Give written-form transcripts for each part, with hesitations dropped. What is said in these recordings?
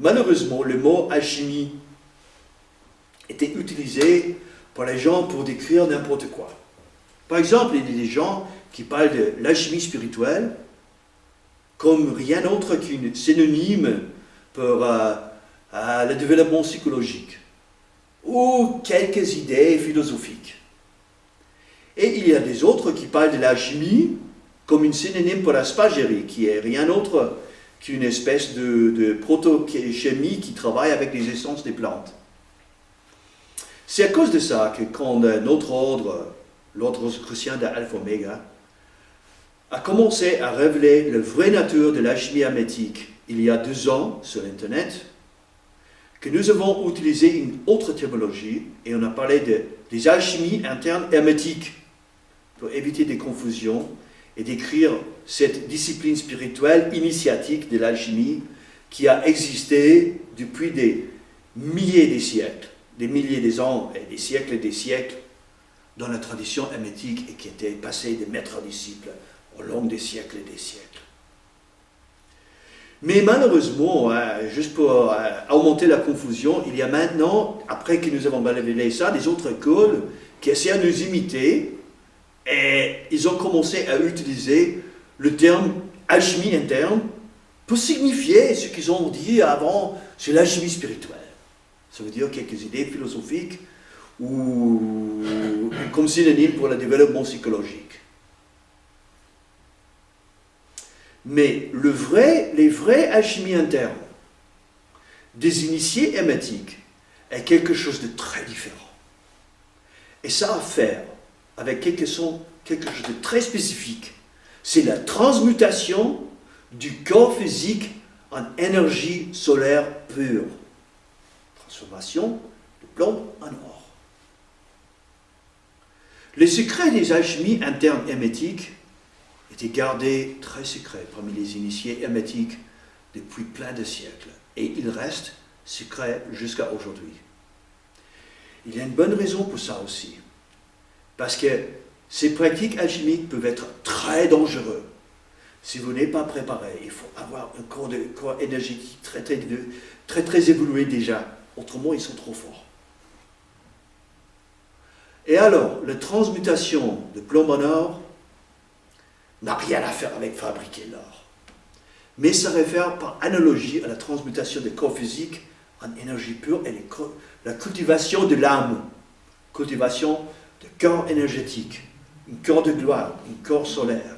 Malheureusement, le mot alchimie était utilisé par les gens pour décrire n'importe quoi. Par exemple, il y a des gens qui parlent de l'alchimie spirituelle comme rien d'autre qu'une synonyme pour le développement psychologique ou quelques idées philosophiques. Et il y a des autres qui parlent de l'alchimie comme une synonyme pour la spagyrie, qui est rien d'autre qu'une espèce de proto-chimie qui travaille avec les essences des plantes. C'est à cause de ça que quand notre ordre, l'ordre chrétien de Alpha Omega, a commencé à révéler la vraie nature de l'alchimie hermétique il y a 2 ans sur Internet, que nous avons utilisé une autre terminologie et on a parlé des alchimies internes hermétiques pour éviter des confusions et décrire cette discipline spirituelle initiatique de l'alchimie qui a existé depuis des milliers de siècles, des milliers d'années et des siècles dans la tradition hermétique et qui était passée de maître à disciple au long des siècles et des siècles. Mais malheureusement, juste pour augmenter la confusion, il y a maintenant, après que nous avons révélé ça, des autres écoles qui essaient de nous imiter et ils ont commencé à utiliser le terme alchimie interne pour signifier ce qu'ils ont dit avant sur l'alchimie spirituelle. Ça veut dire quelques idées philosophiques ou comme synonyme pour le développement psychologique. Mais les vrais alchimies internes des initiés hermétiques est quelque chose de très différent. Et ça a à faire avec quelque chose de très spécifique. C'est la transmutation du corps physique en énergie solaire pure. Transformation de plomb en or. Les secrets des alchimies internes hermétiques étaient gardés très secrets parmi les initiés hermétiques depuis plein de siècles. Et ils restent secrets jusqu'à aujourd'hui. Il y a une bonne raison pour ça aussi. Parce que ces pratiques alchimiques peuvent être très dangereuses. Si vous n'êtes pas préparé, il faut avoir un corps énergétique très évolué déjà. Autrement, ils sont trop forts. Et alors, la transmutation de plomb en or n'a rien à faire avec fabriquer l'or. Mais ça réfère par analogie à la transmutation des corps physiques en énergie pure et la cultivation de l'âme. Cultivation de corps énergétique, un corps de gloire, un corps solaire.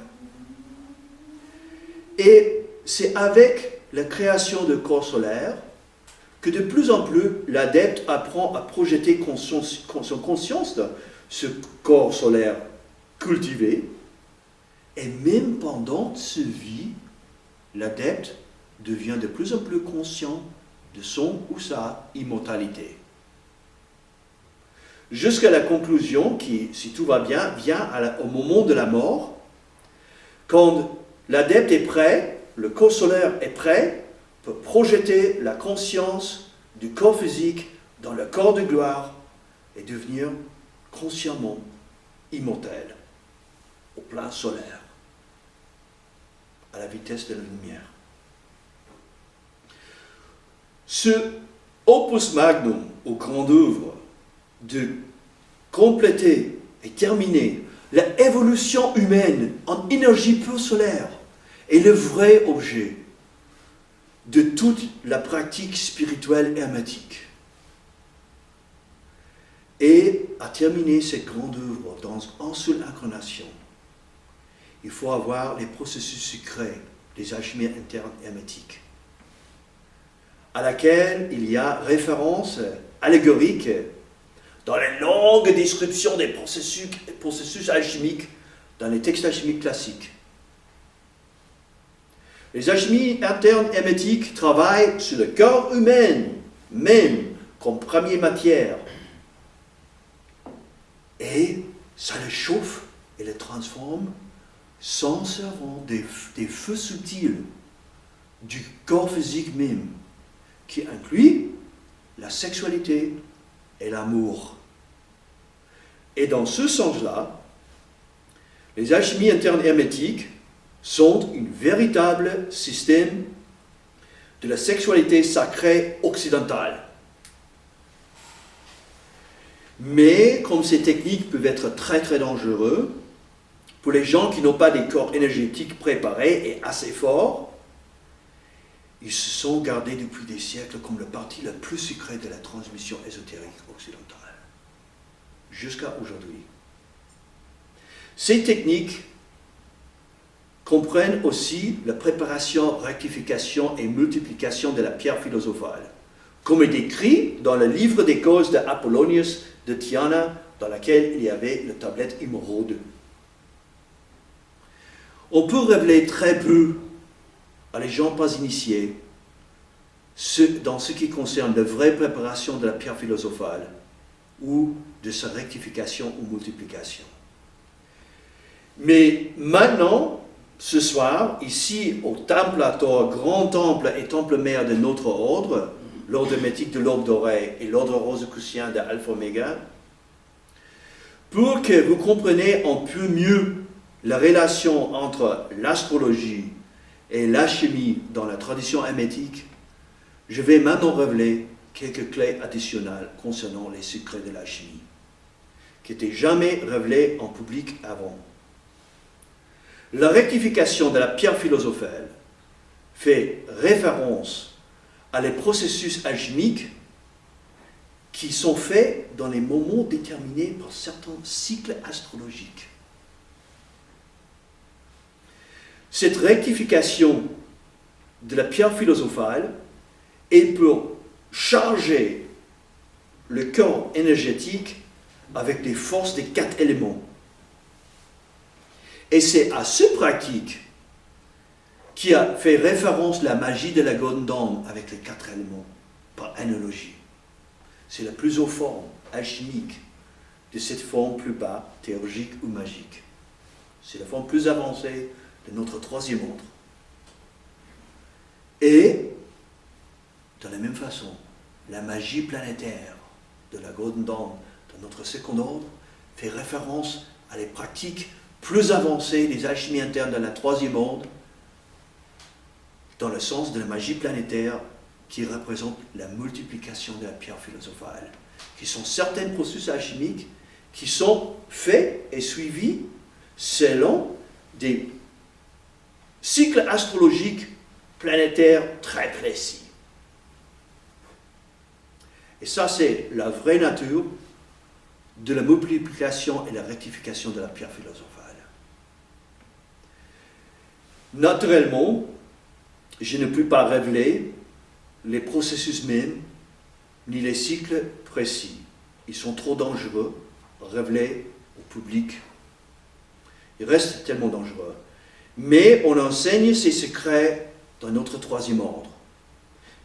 Et c'est avec la création de corps solaires que de plus en plus l'adepte apprend à projeter son conscience dans ce corps solaire cultivé. Et même pendant sa vie, l'adepte devient de plus en plus conscient de son ou sa immortalité. Jusqu'à la conclusion qui, si tout va bien, vient au moment de la mort, quand l'adepte est prêt, le corps solaire est prêt pour projeter la conscience du corps physique dans le corps de gloire et devenir consciemment immortel au plan solaire, à la vitesse de la lumière. Ce opus magnum, aux grandes œuvres, de compléter et terminer l'évolution humaine en énergie pure solaire est le vrai objet de toute la pratique spirituelle hermétique. Et à terminer cette grande œuvre dans une seule incarnation, il faut avoir les processus secrets des alchimies internes hermétiques, à laquelle il y a référence allégorique dans les longues descriptions des processus alchimiques dans les textes alchimiques classiques. Les alchimies internes hermétiques travaillent sur le corps humain, même comme première matière. Et ça le chauffe et le transforme sans servant des feux subtils du corps physique même, qui inclut la sexualité et l'amour. Et dans ce sens-là, les alchimies internes hermétiques sont un véritable système de la sexualité sacrée occidentale. Mais comme ces techniques peuvent être très très dangereuses, pour les gens qui n'ont pas des corps énergétiques préparés et assez forts, ils se sont gardés depuis des siècles comme le parti le plus secret de la transmission ésotérique occidentale, jusqu'à aujourd'hui. Ces techniques comprennent aussi la préparation, rectification et multiplication de la pierre philosophale, comme est décrit dans le livre des causes d'Apollonius de Tyana, dans laquelle il y avait la tablette émeraude. On peut révéler très peu à les gens pas initiés dans ce qui concerne la vraie préparation de la pierre philosophale ou de sa rectification ou multiplication. Mais maintenant, ce soir, ici au Temple Hathor, grand temple et temple mère de notre ordre, l'ordre hermétique de l'Aube dorée et l'ordre rosicrucien de Alpha Omega, pour que vous compreniez un peu mieux la relation entre l'astrologie et l'alchimie dans la tradition hermétique, je vais maintenant révéler quelques clés additionnelles concernant les secrets de l'alchimie, qui n'étaient jamais révélés en public avant. La rectification de la pierre philosophale fait référence à les processus alchimiques qui sont faits dans les moments déterminés par certains cycles astrologiques. Cette rectification de la pierre philosophale est pour charger le corps énergétique avec les forces des 4 éléments. Et c'est à cette pratique qui a fait référence la magie de la Golden Dawn avec les 4 éléments, par analogie. C'est la plus haute forme alchimique de cette forme plus bas, théurgique ou magique. C'est la forme plus avancée de notre troisième ordre. Et, de la même façon, la magie planétaire de la Golden Dawn de notre second ordre fait référence à les pratiques plus avancées des alchimies internes de la troisième ordre, dans le sens de la magie planétaire qui représente la multiplication de la pierre philosophale, qui sont certains processus alchimiques qui sont faits et suivis selon des cycles astrologiques planétaires très précis. Et ça, c'est la vraie nature de la multiplication et la rectification de la pierre philosophale. Naturellement, je ne peux pas révéler les processus mêmes, ni les cycles précis. Ils sont trop dangereux, révélés au public. Ils restent tellement dangereux. Mais on enseigne ces secrets dans notre troisième ordre,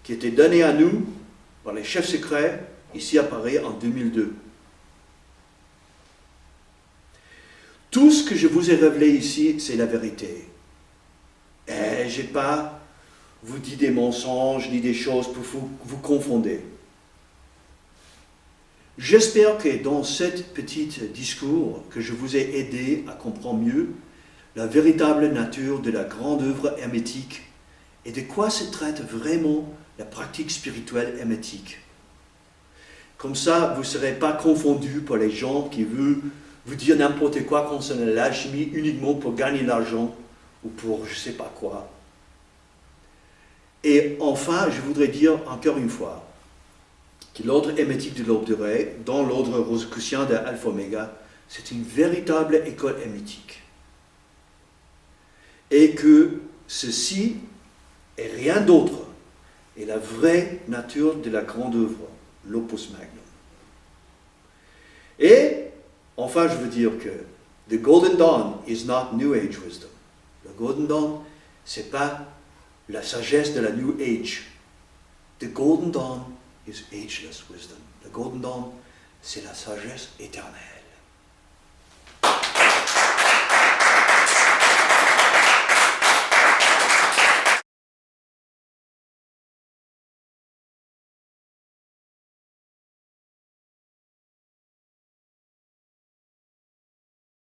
qui était donné à nous par les chefs secrets, ici à Paris, en 2002. Tout ce que je vous ai révélé ici, c'est la vérité. Et je n'ai pas vous dit des mensonges, ni des choses pour vous confondre. J'espère que dans ce petit discours, que je vous ai aidé à comprendre mieux la véritable nature de la grande œuvre hermétique et de quoi se traite vraiment la pratique spirituelle hermétique. Comme ça, vous ne serez pas confondus par les gens qui veulent vous dire n'importe quoi concernant l'alchimie uniquement pour gagner de l'argent ou pour je ne sais pas quoi. Et enfin, je voudrais dire encore une fois que l'ordre hermétique de l'Aube dorée, dans l'ordre rosicrucien de Alpha Omega, c'est une véritable école hermétique. Et que ceci est rien d'autre, est la vraie nature de la grande œuvre, l'Opus Magnum. Et enfin, je veux dire que the Golden Dawn is not New Age wisdom. Le Golden Dawn, ce n'est pas la sagesse de la New Age. The Golden Dawn is ageless wisdom. Le Golden Dawn, c'est la sagesse éternelle.